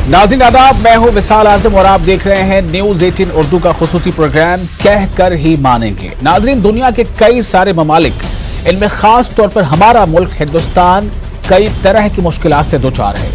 नाज़रीन आदाब, मैं हूं विसाल आजम और आप देख रहे हैं न्यूज 18 उर्दू का खुसूसी प्रोग्राम कह कर ही मानेंगे। नाज़रीन, दुनिया के कई सारे ममालिक, इनमें खास तौर पर हमारा मुल्क हिंदुस्तान कई तरह की मुश्किलात से दो चार है।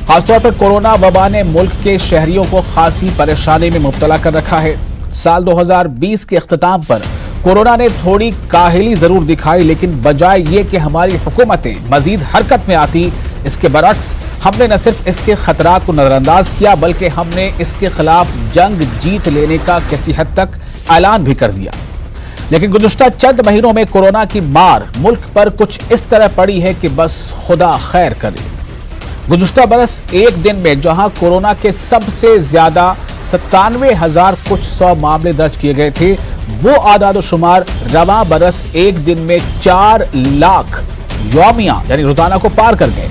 खासतौर पर कोरोना वबा ने मुल्क के शहरियों को खासी परेशानी में मुब्तला कर रखा है। साल 2020 के अख्ताम पर कोरोना ने थोड़ी काहिली जरूर दिखाई, लेकिन बजाय ये कि हमारी हुकूमतें मजीद हरकत में आती, इसके बरक्स हमने न सिर्फ इसके खतरात को नजरअंदाज किया, बल्कि हमने इसके खिलाफ जंग जीत लेने का किसी हद तक ऐलान भी कर दिया। लेकिन गुज़श्ता चंद महीनों में कोरोना की मार मुल्क पर कुछ इस तरह पड़ी है कि बस खुदा खैर करे। गुज़श्ता बरस एक दिन में जहां कोरोना के सबसे ज्यादा 97,000 कुछ 100 मामले दर्ज किए गए थे, वो आदाद शुमार रवां बरस एक दिन में 4 लाख यौमिया यानी रोजाना को पार कर गए।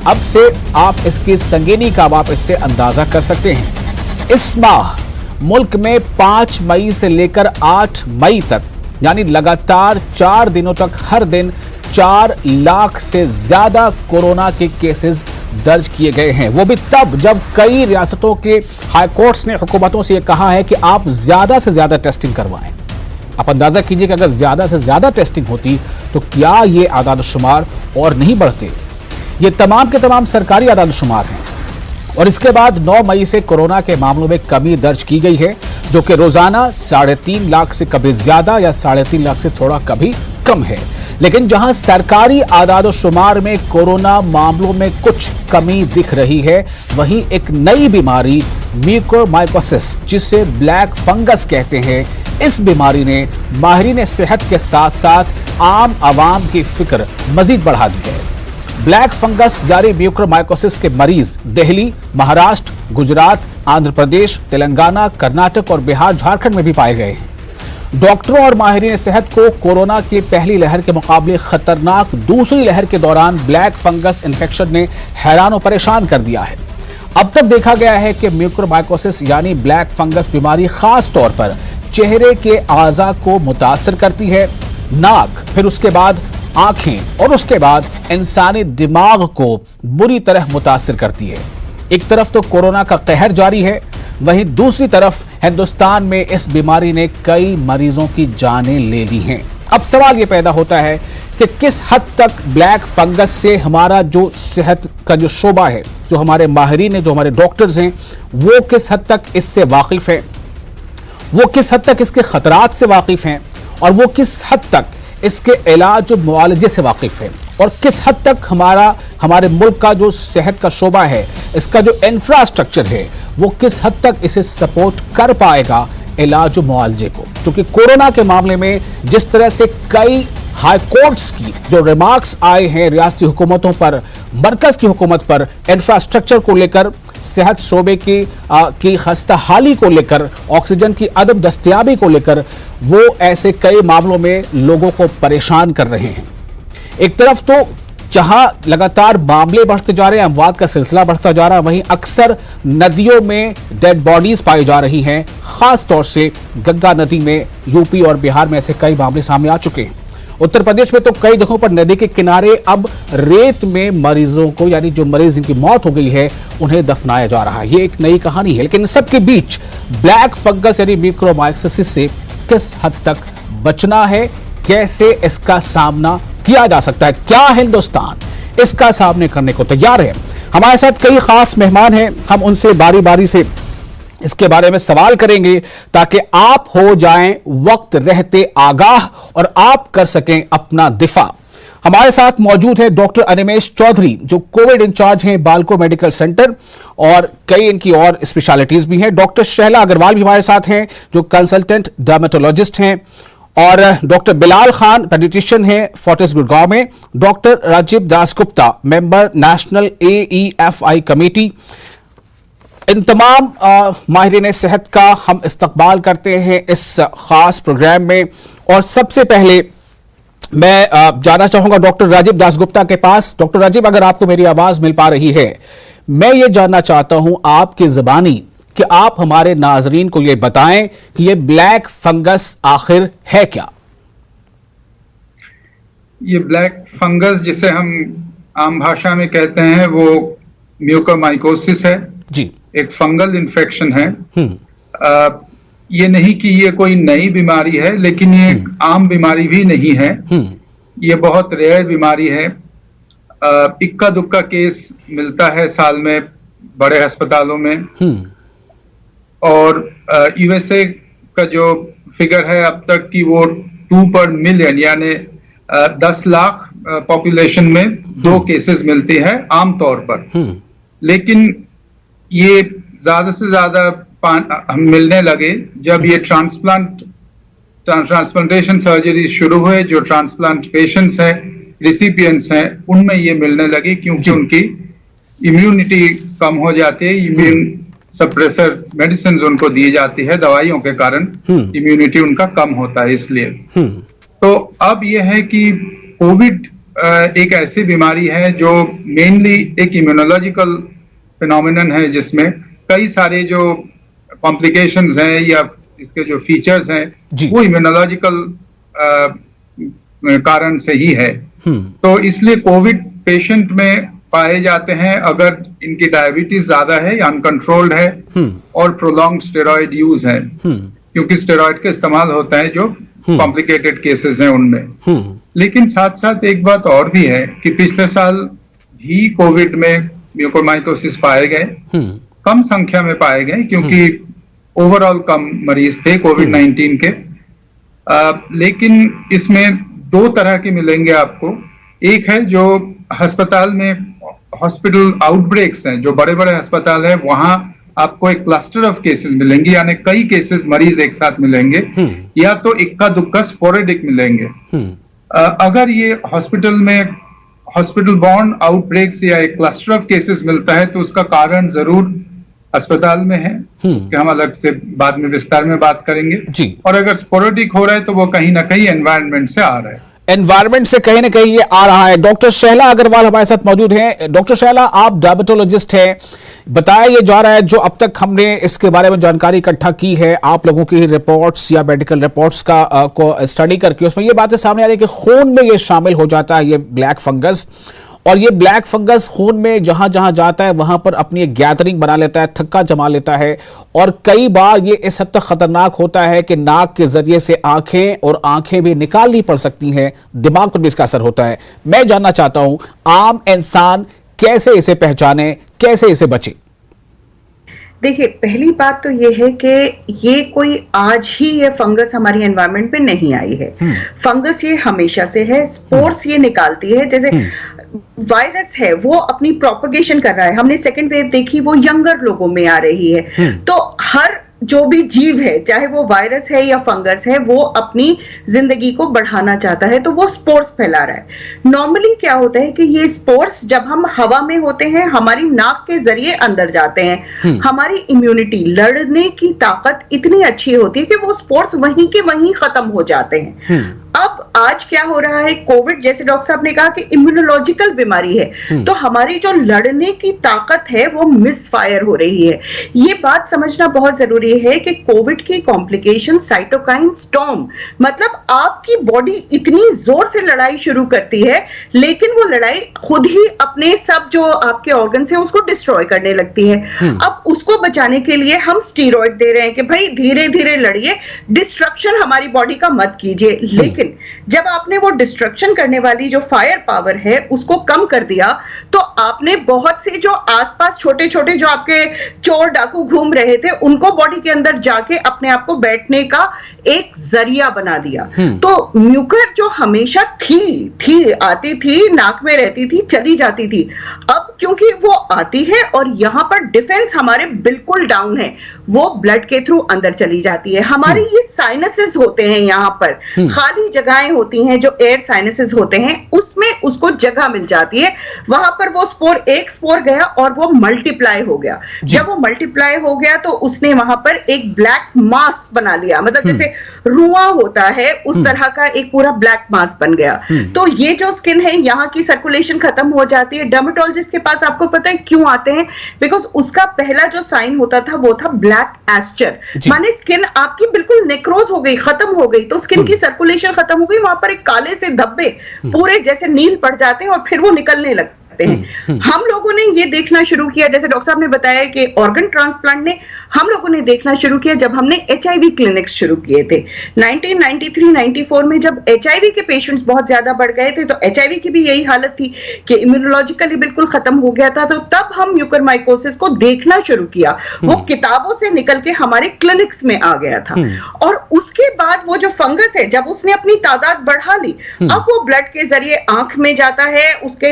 अब से आप इसकी संगीनी का आप इससे अंदाजा कर सकते हैं। इस माह मुल्क में 5 मई से लेकर 8 मई तक यानी लगातार 4 दिनों तक हर दिन 4 लाख से ज्यादा कोरोना के केसेस दर्ज किए गए हैं। वो भी तब जब कई रियासतों के हाई कोर्ट्स ने हुकूमतों से यह कहा है कि आप ज्यादा से ज्यादा टेस्टिंग करवाएं। आप अंदाजा कीजिए कि अगर ज्यादा से ज्यादा टेस्टिंग होती तो क्या ये आदाद शुमार और नहीं बढ़ते। ये तमाम के तमाम सरकारी आदाद शुमार हैं। और इसके बाद 9 मई से कोरोना के मामलों में कमी दर्ज की गई है, जो कि रोजाना 3.5 लाख से कभी ज्यादा या 3.5 लाख से थोड़ा कभी कम है। लेकिन जहां सरकारी आदाद शुमार में कोरोना मामलों में कुछ कमी दिख रही है, वहीं एक नई बीमारी म्यूकोरमाइकोसिस, जिसे ब्लैक फंगस कहते हैं, इस बीमारी ने माहिरीन सेहत के साथ साथ आम आवाम की फिक्र मजीद बढ़ा दी है। ब्लैक फंगस यानी म्यूकोरमाइकोसिस के मरीज दिल्ली, महाराष्ट्र, गुजरात, आंध्र प्रदेश, तेलंगाना, कर्नाटक और बिहार, झारखंड में भी पाए गए हैं। डॉक्टरों और माहिरीन सेहत को कोरोना की पहली लहर के मुकाबले खतरनाक दूसरी लहर के दौरान ब्लैक फंगस इन्फेक्शन ने हैरान और परेशान कर दिया है। अब तक देखा गया है कि म्यूकोरमाइकोसिस यानी ब्लैक फंगस बीमारी खास तौर पर चेहरे के आज़ा को मुतासर करती है, नाक, फिर उसके बाद आंखें और उसके बाद इंसानी दिमाग को बुरी तरह मुतासर करती है। एक तरफ तो कोरोना का कहर जारी है, वहीं दूसरी तरफ हिंदुस्तान में इस बीमारी ने कई मरीजों की जानें ले ली हैं। अब सवाल यह पैदा होता है कि किस हद तक ब्लैक फंगस से हमारा जो सेहत का जो शोबा है, जो हमारे माहिरीन हैं, जो हमारे डॉक्टर्स हैं, वो किस हद तक इससे वाकिफ हैं, वो किस हद तक इसके खतरात से वाकिफ हैं, और वो किस हद तक इसके इलाज और मुआलजे से वाकिफ है, और किस हद तक हमारे मुल्क का जो सेहत का शोबा है, इसका जो इंफ्रास्ट्रक्चर है, वो किस हद तक इसे सपोर्ट कर पाएगा इलाज और मुआलजे को। क्योंकि कोरोना के मामले में जिस तरह से कई हाई कोर्ट्स की जो रिमार्क्स आए हैं रियासती हुकूमतों पर, मरकज की हुकूमत पर, इंफ्रास्ट्रक्चर को लेकर, सेहत शोबे की खस्ता हाली को लेकर, ऑक्सीजन की अदम दस्तयाबी को लेकर, वो ऐसे कई मामलों में लोगों को परेशान कर रहे हैं। एक तरफ तो जहां लगातार मामले बढ़ते जा रहे हैं, अमवात का सिलसिला बढ़ता जा रहा है, वहीं अक्सर नदियों में डेड बॉडीज पाई जा रही हैं। खास तौर से गंगा नदी में यूपी और बिहार में ऐसे कई मामले सामने आ चुके हैं। उत्तर प्रदेश में तो कई जगहों पर नदी के किनारे अब रेत में मरीजों को, यानी जो मरीज जिनकी मौत हो गई है, उन्हें दफनाया जा रहा है। ये एक नई कहानी है। लेकिन सबके बीच ब्लैक फंगस यानी म्यूकोरमाइकोसिस से किस हद तक बचना है, कैसे इसका सामना किया जा सकता है, क्या हिंदुस्तान इसका सामने करने को तैयार है। हमारे साथ कई खास मेहमान हैं, हम उनसे बारी बारी से इसके बारे में सवाल करेंगे ताकि आप हो जाएं वक्त रहते आगाह और आप कर सकें अपना दिफा। हमारे साथ मौजूद है डॉक्टर अनिमेश चौधरी, जो कोविड इंचार्ज हैं बालको मेडिकल सेंटर, और कई इनकी और स्पेशलिटीज भी हैं। डॉक्टर शहला अग्रवाल भी हमारे साथ हैं, जो कंसल्टेंट डर्मेटोलॉजिस्ट हैं, और डॉक्टर बिलाल खान पेडिट्रिशियन हैं फोर्टिस गुड़गांव में। Doctor Rajeev Dasgupta, member national AEFI committee. इन तमाम माहिरीन सेहत का हम इस्तकबाल करते हैं इस खास प्रोग्राम में। और सबसे पहले मैं जाना चाहूंगा डॉक्टर राजीव दासगुप्ता के पास। डॉक्टर राजीव, अगर आपको मेरी आवाज मिल पा रही है, मैं ये जानना चाहता हूं आपकी ज़बानी कि आप हमारे नाजरीन को ये बताएं कि ये ब्लैक फंगस आखिर है क्या। ये ब्लैक फंगस जिसे हम आम भाषा में कहते हैं वो म्यूकोरमाइकोसिस है। जी। एक फंगल इन्फेक्शन है। ये नहीं कि ये कोई नई बीमारी है, लेकिन ये एक आम बीमारी भी नहीं है। ये बहुत रेयर बीमारी है। इक्का दुक्का केस मिलता है साल में बड़े अस्पतालों में। और यूएसए का जो फिगर है अब तक की वो 2 पर मिलियन, यानी 10 लाख पॉपुलेशन में 2 केसेस मिलती है आमतौर पर। लेकिन ये ज्यादा से ज्यादा हम मिलने लगे जब ये ट्रांसप्लांटेशन सर्जरी शुरू हुए। जो ट्रांसप्लांट पेशेंट्स हैं, रिसिपिएंट्स हैं, उनमें ये मिलने लगी, क्योंकि उनकी इम्यूनिटी कम हो जाती है। इम्यून सप्रेसर मेडिसिन उनको दी जाती है, दवाइयों के कारण इम्यूनिटी उनका कम होता है, इसलिए। तो अब यह है कि कोविड एक ऐसी बीमारी है जो मेनली एक इम्यूनोलॉजिकल फिनोमिनन है, जिसमें कई सारे जो कॉम्प्लिकेशंस हैं या इसके जो फीचर्स हैं वो इम्यूनोलॉजिकल कारण से ही है। तो इसलिए कोविड पेशेंट में पाए जाते हैं अगर इनकी डायबिटीज ज्यादा है या अनकंट्रोल्ड है और प्रोलॉन्ग स्टेरॉइड यूज है, क्योंकि स्टेरॉइड का इस्तेमाल होता है जो कॉम्प्लिकेटेड केसेस हैं उनमें। लेकिन साथ साथ एक बात और भी है कि पिछले साल भी कोविड में म्यूकोरमाइकोसिस पाए गए, कम संख्या में पाए गए, क्योंकि ओवरऑल कम मरीज थे कोविड-19 के। लेकिन इसमें 2 तरह के मिलेंगे आपको। एक है जो अस्पताल में हॉस्पिटल आउटब्रेक्स हैं, जो बड़े बड़े अस्पताल हैं, वहां आपको एक क्लस्टर ऑफ केसेस मिलेंगे, यानी कई केसेस मरीज एक साथ मिलेंगे, या तो इक्का दुक्का स्पोरेडिक मिलेंगे। अगर ये हॉस्पिटल बॉर्न आउटब्रेक्स या एक क्लस्टर ऑफ केसेस मिलता है तो उसका कारण जरूर अस्पताल में है, उसके हम अलग से बाद में विस्तार में बात करेंगे जी। और अगर स्पोरेडिक हो रहा है तो वो कहीं ना कहीं एनवायरनमेंट से आ रहा है। एनवायरमेंट से कहीं ना कहीं ये आ रहा है। डॉक्टर शैला अग्रवाल हमारे साथ मौजूद हैं। डॉक्टर शैला, आप डायबिटोलॉजिस्ट हैं। बताया ये जा रहा है, जो अब तक हमने इसके बारे में जानकारी इकट्ठा की है, आप लोगों की रिपोर्ट्स या मेडिकल रिपोर्ट्स को स्टडी करके उसमें ये बातें सामने आ रही है कि खून में ये शामिल हो जाता है, ये ब्लैक फंगस। और ये ब्लैक फंगस खून में जहां जहां जाता है वहां पर अपनी एक गैदरिंग बना लेता है, थक्का जमा लेता है, और कई बार ये इस हद तक खतरनाक होता है कि नाक के जरिए से आंखें भी निकालनी पड़ सकती हैं, दिमाग पर भी इसका असर होता है। मैं जानना चाहता हूं, आम इंसान कैसे इसे पहचाने, कैसे इसे बचे? देखिए, पहली बात तो ये है कि ये कोई आज ही ये फंगस हमारी एनवायरनमेंट में नहीं आई है। फंगस ये हमेशा से है। स्पोर्स ये निकालती है, जैसे वायरस है वो अपनी प्रोपगेशन कर रहा है। हमने सेकेंड वेव देखी, वो यंगर लोगों में आ रही है। तो हर जो भी जीव है, चाहे वो वायरस है या फंगस है, वो अपनी जिंदगी को बढ़ाना चाहता है, तो वो स्पोर्स फैला रहा है। नॉर्मली क्या होता है कि ये स्पोर्स जब हम हवा में होते हैं, हमारी नाक के जरिए अंदर जाते हैं। हमारी इम्यूनिटी, लड़ने की ताकत इतनी अच्छी होती है कि वो स्पोर्स वहीं के वहीं खत्म हो जाते हैं। अब आज क्या हो रहा है, कोविड जैसे डॉक्टर साहब ने कहा कि इम्यूनोलॉजिकल बीमारी है, तो हमारी जो लड़ने की ताकत है वो मिसफायर हो रही है। ये बात समझना बहुत जरूरी है कि कोविड की कॉम्प्लिकेशन साइटोकाइन स्टॉर्म, मतलब आपकी बॉडी इतनी जोर से लड़ाई शुरू करती है, लेकिन वो लड़ाई खुद ही अपने सब जो आपके ऑर्गन्स है उसको डिस्ट्रॉय करने लगती है। अब उसको बचाने के लिए हम स्टीरॉइड दे रहे हैं कि भाई धीरे धीरे लड़िए, डिस्ट्रक्शन हमारी बॉडी का मत कीजिए। लेकिन जब आपने वो डिस्ट्रक्शन करने वाली जो फायर पावर है उसको कम कर दिया, तो आपने बहुत से जो आसपास छोटे छोटे जो आपके चोर डाकू घूम रहे थे उनको बॉडी के अंदर जाके अपने आप को बैठने का एक जरिया बना दिया। तो म्यूकर जो हमेशा थी आती थी, नाक में रहती थी, चली जाती थी, अब क्योंकि वो आती है और यहां पर डिफेंस हमारे बिल्कुल डाउन है, वो ब्लड के थ्रू अंदर चली जाती है। हमारे ये साइनसेस होते हैं, यहां पर खाली जगहें होती हैं जो एयर साइनसेस होते हैं, उसमें उसको जगह मिल जाती है। वहां पर वो एक स्पोर गया और वो मल्टीप्लाई हो गया। जब वो मल्टीप्लाई हो गया तो उसने वहां पर एक ब्लैक मास बना लिया, मतलब जैसे रुआं होता है उस तरह का एक पूरा ब्लैक मास बन गया। तो ये जो स्किन है, यहाँ की सर्कुलेशन खत्म हो जाती है। डर्मेटोलॉजिस्ट के पास आपको पता है क्यों आते हैं? बिकॉज उसका पहला जो साइन होता था वो था ब्लैक एस्चर, माने स्किन आपकी बिल्कुल नेक्रोज हो गई, खत्म हो गई, तो स्किन की सर्कुलेशन खत्म हो गई, वहां पर एक काले से धब्बे पूरे जैसे नील पड़ जाते हैं और फिर वो निकलने लगते सकते हैं। हम लोगों ने ये देखना शुरू किया, जैसे डॉक्टर साहब ने बताया कि ऑर्गन ट्रांसप्लांट ने, हम लोगों ने देखना शुरू किया जब हमने HIV क्लिनिक्स शुरू किए थे 1993-94 में। जब HIV के पेशेंट्स बहुत ज्यादा बढ़ गए थे, तो HIV की भी यही हालत थी कि इम्यूनोलॉजिकली बिल्कुल खत्म हो गया था, तो तब हम म्यूकरमाइकोसिस को देखना शुरू किया। वो किताबों से निकल के हमारे क्लिनिक्स में आ गया था। और उसके बाद वो जो फंगस है, जब उसने अपनी तादाद बढ़ा ली, अब वो ब्लड के जरिए आंख में जाता है, उसके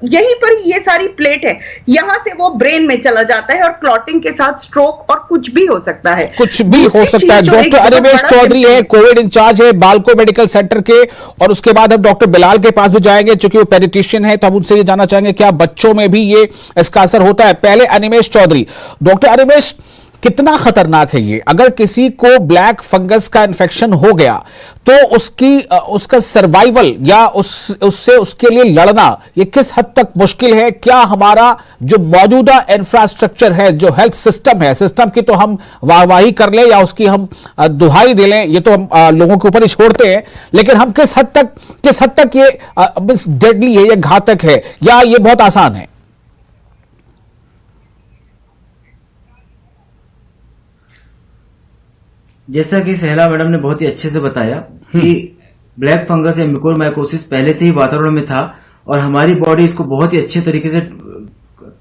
यहीं पर ये सारी प्लेट है, यहां से वो ब्रेन में चला जाता है और क्लॉटिंग के साथ स्ट्रोक और कुछ भी हो सकता है, कुछ भी हो सकता है। डॉक्टर अनिमेश चौधरी है, कोविड इंचार्ज है बालको मेडिकल सेंटर के, और उसके बाद हम डॉक्टर बिलाल के पास भी जाएंगे, चूंकि वो पेडिट्रिशियन है, तो हम उनसे ये जानना चाहेंगे क्या बच्चों में भी ये इसका असर होता है। पहले अनिमेश चौधरी, डॉक्टर अनिमेश, कितना खतरनाक है ये? अगर किसी को ब्लैक फंगस का इन्फेक्शन हो गया तो उसका सर्वाइवल या उससे उसके लिए लड़ना ये किस हद तक मुश्किल है? क्या हमारा जो मौजूदा इंफ्रास्ट्रक्चर है, जो हेल्थ सिस्टम है, सिस्टम की तो हम वाहवाही कर लें या उसकी हम दुहाई दे लें, ये तो हम लोगों के ऊपर ही छोड़ते हैं, लेकिन हम किस हद तक ये डेडली है, ये घातक है, या ये बहुत आसान है? जैसा कि सहला मैडम ने बहुत ही अच्छे से बताया कि ब्लैक फंगस या म्यूकोरमाइकोसिस पहले से ही वातावरण में था और हमारी बॉडी इसको बहुत ही अच्छे तरीके से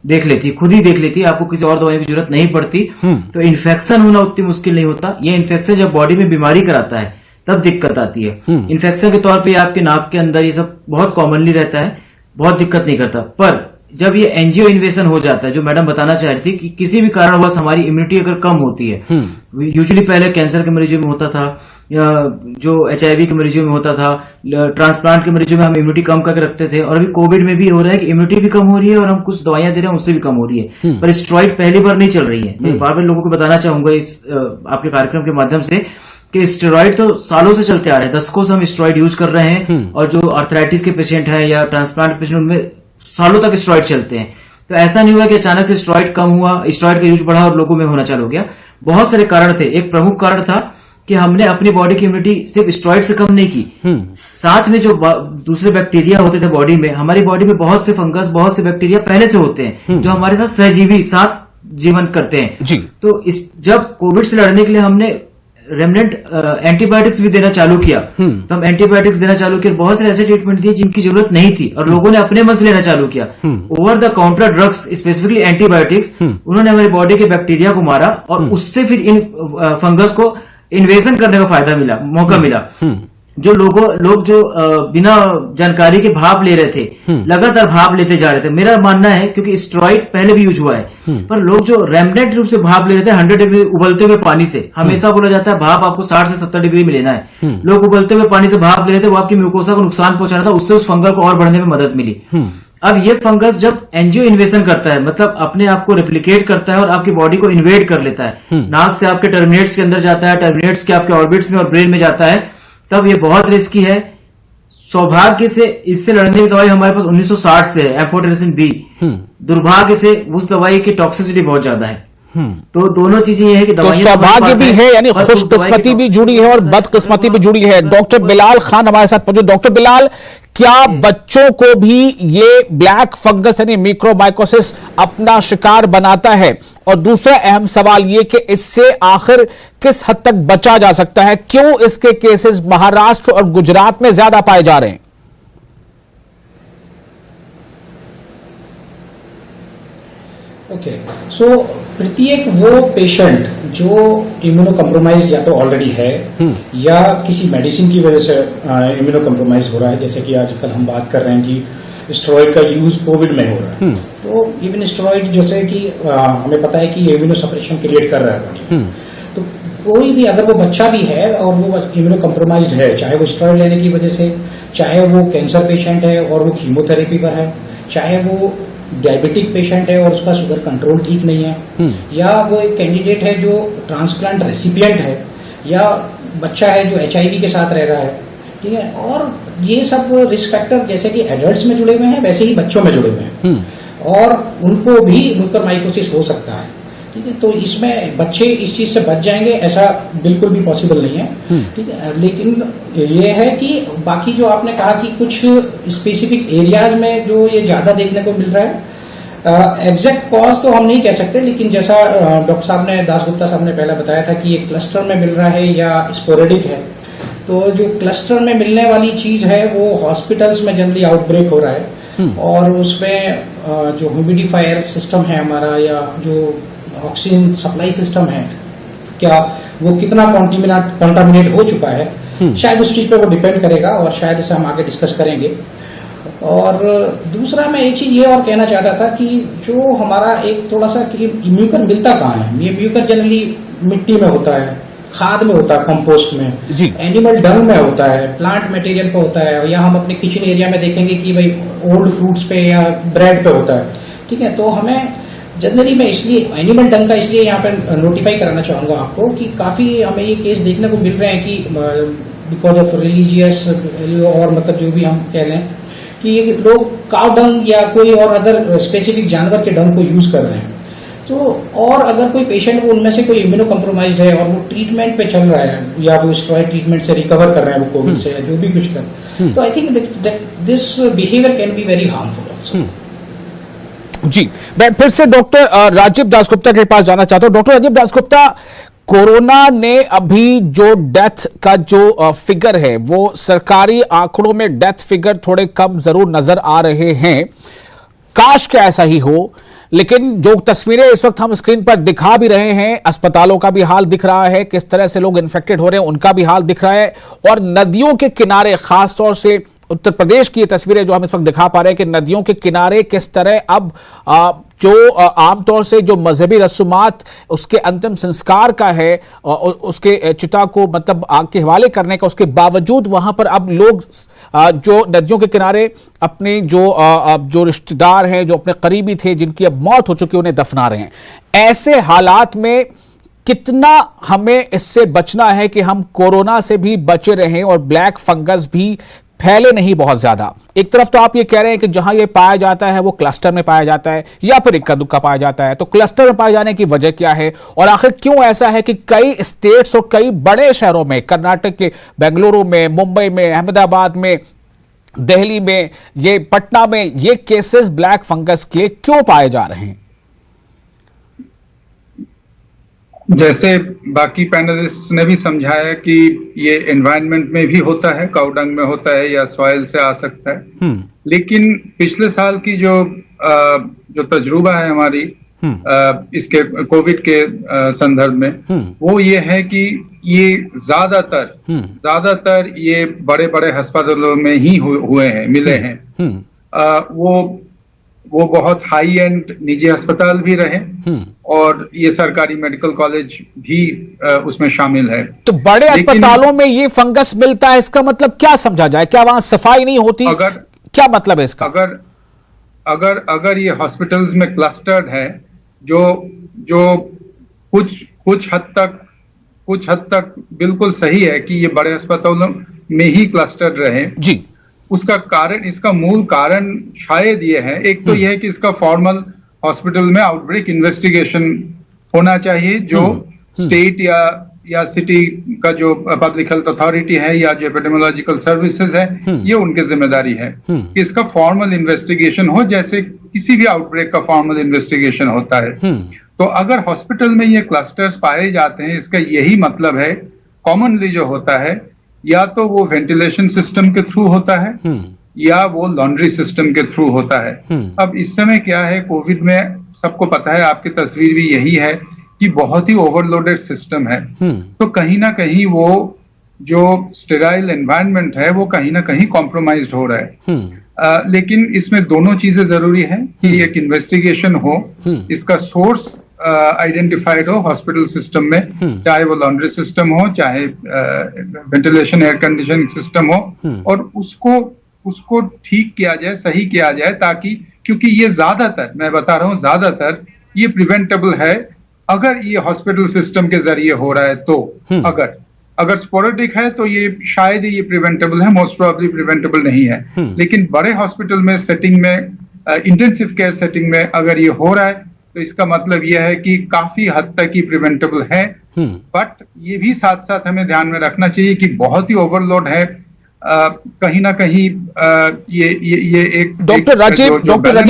देख लेती, खुद ही देख लेती, आपको किसी और दवाई की जरूरत नहीं पड़ती। तो इन्फेक्शन होना उतनी मुश्किल नहीं होता। ये इन्फेक्शन जब बॉडी में बीमारी कराता है तब दिक्कत आती है। इन्फेक्शन के तौर पे आपके नाक के अंदर ये सब बहुत कॉमनली रहता है, बहुत दिक्कत नहीं करता। पर जब ये एंजियो इन्वेशन हो जाता है, जो मैडम बताना चाह रही थी कि किसी भी कारणवश हमारी इम्यूनिटी अगर कम होती है, यूजुअली पहले कैंसर के मरीजों में होता था, या जो HIV के मरीजों में होता था, ट्रांसप्लांट के मरीजों में हम इम्यूनिटी कम करके रखते थे, और अभी कोविड में भी हो रहा है कि इम्यूनिटी भी कम हो रही है और हम कुछ दवाइयां दे रहे हैं उससे भी कम हो रही है। पर स्टेरॉइड पहली बार नहीं चल रही है। मैं बार बार लोगों को बताना चाहूंगा इस आपके कार्यक्रम के माध्यम से कि स्टेरॉइड तो सालों से चलते आ रहे हैं, दशकों से हम स्टेरॉइड यूज कर रहे हैं, और जो आर्थराइटिस के पेशेंट है या ट्रांसप्लांट पेशेंट, उनमें सालों तक स्टेरॉइड चलते हैं। तो ऐसा नहीं हुआ कि अचानक से स्टेरॉइड कम हुआ, स्टेरॉइड का यूज बढ़ा और लोगों में होना चालू हो गया। बहुत सारे कारण थे। एक प्रमुख कारण था कि हमने अपनी बॉडी की इम्यूनिटी सिर्फ स्टेरॉइड से कम नहीं की, साथ में जो दूसरे बैक्टीरिया होते थे बॉडी में, हमारी बॉडी में बहुत से फंगस, बहुत से बैक्टीरिया पहले से होते हैं जो हमारे साथ सहजीवी साथ जीवन करते हैं जी। तो जब कोविड से लड़ने के लिए हमने रेमनेंट एंटीबायोटिक्स भी देना चालू किया, तो हम एंटीबायोटिक्स देना चालू किया। बहुत सारे ऐसे ट्रीटमेंट दिए जिनकी जरूरत नहीं थी और लोगों ने अपने मन से लेना चालू किया। Over the counter drugs, specifically antibiotics, उन्होंने हमारी बॉडी के बैक्टीरिया को मारा और उससे फिर इन फंगस को इन्वेजन करने का फायदा मिला, मौका मिला। जो लोग जो बिना जानकारी के भाप ले रहे थे, लगातार भाप लेते जा रहे थे। मेरा मानना है, क्योंकि स्टेरॉइड पहले भी यूज हुआ है, पर लोग जो रेमनेंट रूप से भाप ले रहे थे 100 डिग्री उबलते हुए पानी से, हमेशा बोला जाता है भाप आपको 60 से 70 डिग्री में लेना है। लोग उबलते हुए पानी से भाप ले रहे थे, वो आपकी म्यूकोसा को नुकसान पहुंचा रहा था, उससे उस फंगल को और बढ़ने में मदद मिली। अब ये फंगस जब एंजियो इन्वेशन करता है, मतलब अपने आप को रेप्लिकेट करता है और आपकी बॉडी को इन्वेड कर लेता है, नाक से आपके टर्मिनेट्स के अंदर जाता है, टर्मिनेट्स के आपके ऑर्बिट्स में और ब्रेन में जाता है, तब ये बहुत रिस्की है। सौभाग्य से इससे लड़ने की दवाई हमारे पास 1960 से है, एम्फोटेरेसिन बी। दुर्भाग्य से उस दवाई की टॉक्सिसिटी बहुत ज्यादा है। तो दोनों चीजें ये है कि तो सौभाग्य भी है, यानी खुशकिस्मती भी जुड़ी है और बदकिस्मती भी जुड़ी है। डॉक्टर बिलाल खान हमारे साथ मौजूद। डॉक्टर बिलाल, क्या बच्चों को भी ये ब्लैक फंगस यानी म्यूकोरमाइकोसिस अपना शिकार बनाता है? और दूसरा अहम सवाल ये कि इससे आखिर किस हद तक बचा जा सकता है? क्यों इसके केसेस महाराष्ट्र और गुजरात में ज्यादा पाए जा रहे हैं? ओके, सो प्रत्येक वो पेशेंट जो इम्यूनो कम्प्रोमाइज या तो ऑलरेडी है या किसी मेडिसिन की वजह से इम्यूनो कम्प्रोमाइज हो रहा है, जैसे कि आजकल हम बात कर रहे हैं कि स्टेरॉइड का यूज कोविड में हो रहा है, तो इवन स्टेरॉइड जैसे कि हमें पता है कि इम्यूनो सप्रेशन क्रिएट कर रहा है बॉडी। तो कोई भी अगर वो बच्चा भी है और वो इम्यूनो कम्प्रोमाइज है, चाहे वो स्टेरॉइड लेने की वजह से, चाहे वो कैंसर पेशेंट है और वो कीमोथेरेपी पर है, चाहे वो डायबिटिक पेशेंट है और उसका शुगर कंट्रोल ठीक नहीं है, या वो एक कैंडिडेट है जो ट्रांसप्लांट रेसिपिएंट है, या बच्चा है जो HIV के साथ रह रहा है, ठीक है। और ये सब रिस्क फैक्टर जैसे कि एडल्ट्स में जुड़े हुए हैं वैसे ही बच्चों में जुड़े हुए हैं, और उनको भी म्यूकोरमाइकोसिस हो सकता है। ठीक है। तो इसमें बच्चे इस चीज से बच जाएंगे ऐसा बिल्कुल भी पॉसिबल नहीं है, ठीक है। लेकिन ये है कि बाकी जो आपने कहा कि कुछ स्पेसिफिक एरियाज में जो ये ज्यादा देखने को मिल रहा है, एग्जैक्ट कॉज तो हम नहीं कह सकते, लेकिन जैसा डॉक्टर साहब ने, दासगुप्ता साहब ने पहले बताया था कि ये क्लस्टर में मिल रहा है या स्पोरेडिक है। तो जो क्लस्टर में मिलने वाली चीज है वो हॉस्पिटल्स में जनरली आउटब्रेक हो रहा है, और उसमें जो ह्यूमिडिफायर सिस्टम है हमारा या जो ऑक्सीजन सप्लाई सिस्टम है, क्या वो कितना कॉन्टामिनेट हो चुका है, शायद उस चीज पे वो डिपेंड करेगा, और शायद इसे हम आगे डिस्कस करेंगे। और दूसरा मैं एक चीज ये और कहना चाहता था कि जो हमारा एक थोड़ा सा कि म्यूकर मिलता कहाँ है, ये म्यूकर जनरली मिट्टी में होता है, खाद में होता है, कंपोस्ट में, एनिमल डंग में होता है, प्लांट मटेरियल पे होता है, या हम अपने किचन एरिया में देखेंगे कि भाई ओल्ड फ्रूट्स पे या ब्रेड पे होता है, ठीक है। तो हमें जनरली मैं इसलिए एनिमल डंग का इसलिए यहाँ पे नोटिफाई कराना चाहूंगा आपको कि काफी हमें ये केस देखने को मिल रहे हैं कि बिकॉज ऑफ रिलीजियस और मतलब जो भी हम कह लें कि ये लोग काउ डंग या कोई और अदर स्पेसिफिक जानवर के डंग को यूज कर रहे हैं। तो और अगर कोई पेशेंट वो उनमें से कोई इम्यूनो कम्प्रोमाइज्ड है और वो ट्रीटमेंट पे चल रहा है या वो स्टेरॉइड ट्रीटमेंट से रिकवर कर रहे हैं वो कोविड से या जो भी कुछ कर, तो I think this behaviour can be very harmful also. जी, मैं फिर से डॉक्टर राजीव दासगुप्ता के पास जाना चाहता हूं। डॉक्टर राजीव दासगुप्ता, कोरोना ने अभी जो डेथ का जो फिगर है वो सरकारी आंकड़ों में डेथ फिगर थोड़े कम जरूर नजर आ रहे हैं, काश क्या ऐसा ही हो, लेकिन जो तस्वीरें इस वक्त हम स्क्रीन पर दिखा भी रहे हैं, अस्पतालों का भी हाल दिख रहा है, किस तरह से लोग इन्फेक्टेड हो रहे हैं उनका भी हाल दिख रहा है, और नदियों के किनारे, खासतौर से उत्तर प्रदेश की ये तस्वीरें जो हम इस वक्त दिखा पा रहे हैं कि नदियों के किनारे किस तरह अब जो आमतौर से जो मजहबी रसूमात उसके अंतिम संस्कार का है, उसके चिता को मतलब आग के हवाले करने का, उसके बावजूद वहां पर अब लोग जो नदियों के किनारे अपने जो रिश्तेदार हैं, जो अपने करीबी थे, जिनकी अब मौत हो चुकी है, उन्हें दफना रहे हैं। ऐसे हालात में कितना हमें इससे बचना है कि हम कोरोना से भी बचे रहें और ब्लैक फंगस भी फैले नहीं बहुत ज्यादा। एक तरफ तो आप ये कह रहे हैं कि जहां ये पाया जाता है वो क्लस्टर में पाया जाता है या फिर इक्का दुक्का पाया जाता है, तो क्लस्टर में पाए जाने की वजह क्या है, और आखिर क्यों ऐसा है कि कई स्टेट्स और कई बड़े शहरों में, कर्नाटक के बेंगलुरु में, मुंबई में, अहमदाबाद में, दिल्ली में, ये पटना में, ये केसेस ब्लैक फंगस के क्यों पाए जा रहे हैं? जैसे बाकी पैनलिस्ट्स ने भी समझाया कि ये एनवायरनमेंट में भी होता है, काउडंग में होता है या सॉइल से आ सकता है, लेकिन पिछले साल की जो तजुर्बा है हमारी इसके कोविड के संदर्भ में, वो ये है कि ये ज्यादातर ये बड़े बड़े अस्पतालों में ही हुए हैं, मिले हैं। वो बहुत हाई एंड निजी अस्पताल भी रहे और ये सरकारी मेडिकल कॉलेज भी उसमें शामिल है। तो बड़े अस्पतालों में ये फंगस मिलता है, इसका मतलब क्या समझा जाए? क्या वहां सफाई नहीं होती? क्या मतलब है इसका? अगर ये हॉस्पिटल्स में क्लस्टर्ड है, जो कुछ हद तक बिल्कुल सही है कि ये बड़े अस्पतालों में ही क्लस्टर्ड रहे जी। इसका मूल कारण शायद ये है, एक तो यह है कि इसका फॉर्मल हॉस्पिटल में आउटब्रेक इन्वेस्टिगेशन होना चाहिए, जो स्टेट या सिटी का जो पब्लिक हेल्थ अथॉरिटी है या जो एपिडेमियोलॉजिकल सर्विसेज है, ये उनकी जिम्मेदारी है कि इसका फॉर्मल इन्वेस्टिगेशन हो, जैसे किसी भी आउटब्रेक का फॉर्मल इन्वेस्टिगेशन होता है। तो अगर हॉस्पिटल में ये क्लस्टर्स पाए जाते हैं, इसका यही मतलब है, कॉमनली जो होता है, या तो वो वेंटिलेशन सिस्टम के थ्रू होता है या वो लॉन्ड्री सिस्टम के थ्रू होता है। अब इस समय क्या है, कोविड में सबको पता है, आपकी तस्वीर भी यही है कि बहुत ही ओवरलोडेड सिस्टम है। तो कहीं ना कहीं वो जो स्टेराइल एनवायरनमेंट है वो कहीं ना कहीं कॉम्प्रोमाइज्ड हो रहा है। लेकिन इसमें दोनों चीजें जरूरी है कि एक इन्वेस्टिगेशन हो, इसका सोर्स आइडेंटिफाइड हो हॉस्पिटल सिस्टम में, चाहे वो लॉन्ड्री सिस्टम हो, चाहे वेंटिलेशन एयर कंडीशनिंग सिस्टम हो, और उसको ठीक किया जाए, सही किया जाए, ताकि, क्योंकि ये ज्यादातर, मैं बता रहा हूँ, ज्यादातर ये प्रिवेंटेबल है अगर ये हॉस्पिटल सिस्टम के जरिए हो रहा है। तो अगर स्पोरेडिक है तो ये शायद ही ये प्रिवेंटेबल है, मोस्ट प्रोबेबली प्रिवेंटेबल नहीं है। लेकिन बड़े हॉस्पिटल में सेटिंग में, इंटेंसिव केयर सेटिंग में अगर ये हो रहा है, तो तो इसका मतलब यह है कि काफी हद तक ही प्रिवेंटेबल है। बट ये भी साथ साथ हमें ध्यान में रखना चाहिए कि बहुत ही ओवरलोड है। कहीं ना कहीं ये एक डॉक्टर राजीव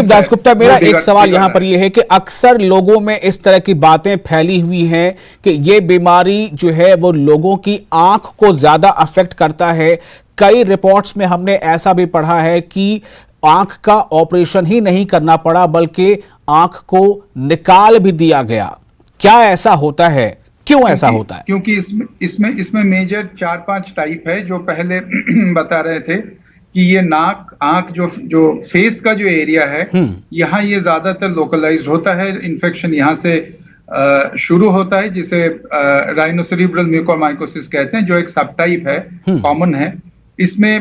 दासगुप्ता, मेरा एक सवाल यहाँ पर यह है कि अक्सर लोगों में इस तरह की बातें फैली हुई हैं कि ये बीमारी जो है वो लोगों की आंख को ज्यादा अफेक्ट करता है। कई रिपोर्ट्स में हमने ऐसा भी पढ़ा है कि आंख का ऑपरेशन ही नहीं करना पड़ा बल्कि आंख को निकाल भी दिया गया। क्या ऐसा होता है, क्यों ऐसा होता है? क्योंकि इसमें मेजर 4-5 टाइप है। जो पहले बता रहे थे कि ये नाक आंख जो फेस का जो एरिया है, यहाँ ये ज्यादातर लोकलाइज्ड होता है। इन्फेक्शन यहाँ से शुरू होता है, जिसे राइनोसेरिब्रल म्यूकोरमाइकोसिस कहते हैं, जो एक सब टाइप है, कॉमन है। इसमें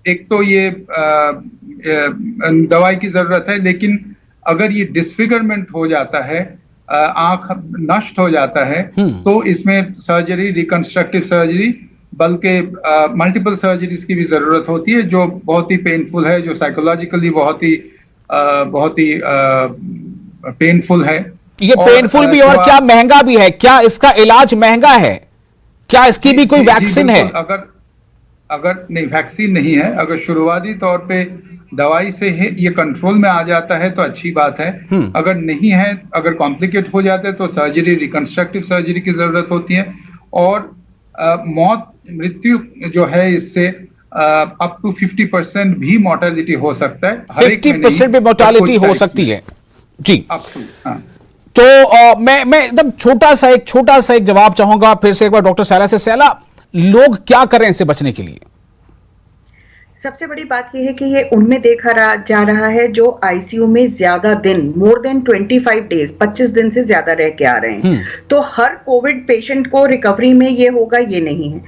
एक तो ये दवाई की जरूरत है, लेकिन अगर ये डिसफिगरमेंट हो जाता है, आंख नष्ट हो जाता है, तो इसमें सर्जरी, रिकंस्ट्रक्टिव सर्जरी, बल्कि मल्टीपल सर्जरीज की भी जरूरत होती है, जो बहुत ही पेनफुल है, जो साइकोलॉजिकली बहुत ही पेनफुल है। ये पेनफुल भी और क्या महंगा भी है? क्या इसका इलाज महंगा है? क्या इसकी भी कोई वैक्सीन है? अगर नहीं, वैक्सीन नहीं है। अगर शुरुआती तौर पे दवाई से ये कंट्रोल में आ जाता है तो अच्छी बात है। अगर नहीं है, अगर कॉम्प्लिकेट हो जाता है तो सर्जरी, रिकंस्ट्रक्टिव सर्जरी की जरूरत होती है। और मृत्यु जो है इससे अप टू 50% भी मोर्टेलिटी हो सकता है। 50% भी मोर्टेलिटी हो सकती है जी। अप टू, हाँ। तो मैं एकदम छोटा सा एक जवाब चाहूंगा फिर से एक बार डॉक्टर सैला से। सैला, लोग क्या करें इससे बचने के लिए? सबसे बड़ी बात यह है कि ये उनमें देखा जा रहा है जो आईसीयू में ज्यादा दिन, मोर देन 25 डेज, 25 दिन से ज्यादा रह के आ रहे हैं। तो हर कोविड पेशेंट को रिकवरी में ये होगा, ये नहीं है।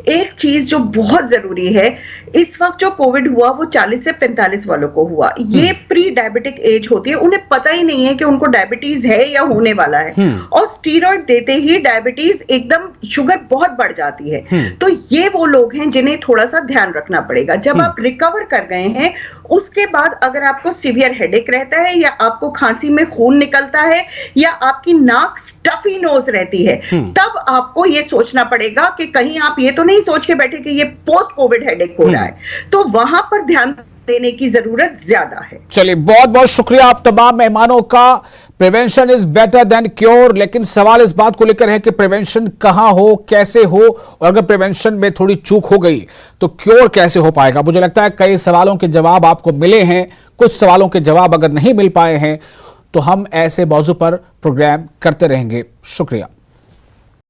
एक चीज जो बहुत जरूरी है, इस वक्त जो कोविड हुआ वो 40 से 45 वालों को हुआ। ये प्री डायबिटिक एज होती है, उन्हें पता ही नहीं है कि उनको डायबिटीज है या होने वाला है, और स्टीरॉयड देते ही डायबिटीज एकदम, शुगर बहुत बढ़ जाती है। तो ये वो लोग हैं जिन्हें थोड़ा सा ध्यान रखना पड़ेगा। जब आप रिकवर कर गए हैं, उसके बाद अगर आपको सीवियर हेडेक रहता है, या आपको खांसी में खून निकलता है, या आपकी नाक स्टफी नोज रहती है, तब आपको यह सोचना पड़ेगा कि कहीं आप ये तो नहीं सोच के बैठे कि ये पोस्ट कोविड हेडेक हो रहा है। तो वहां पर ध्यान देने की जरूरत ज्यादा है। चलिए, बहुत बहुत शुक्रिया आप तमाम मेहमानों का। Prevention is better than cure, लेकिन सवाल इस बात को लेकर है कि प्रिवेंशन कहां हो, कैसे हो, और अगर प्रिवेंशन में थोड़ी चूक हो गई तो क्योर कैसे हो पाएगा? मुझे लगता है कई सवालों के जवाब आपको मिले हैं, कुछ सवालों के जवाब अगर नहीं मिल पाए हैं तो हम ऐसे मौजू पर प्रोग्राम करते रहेंगे। शुक्रिया।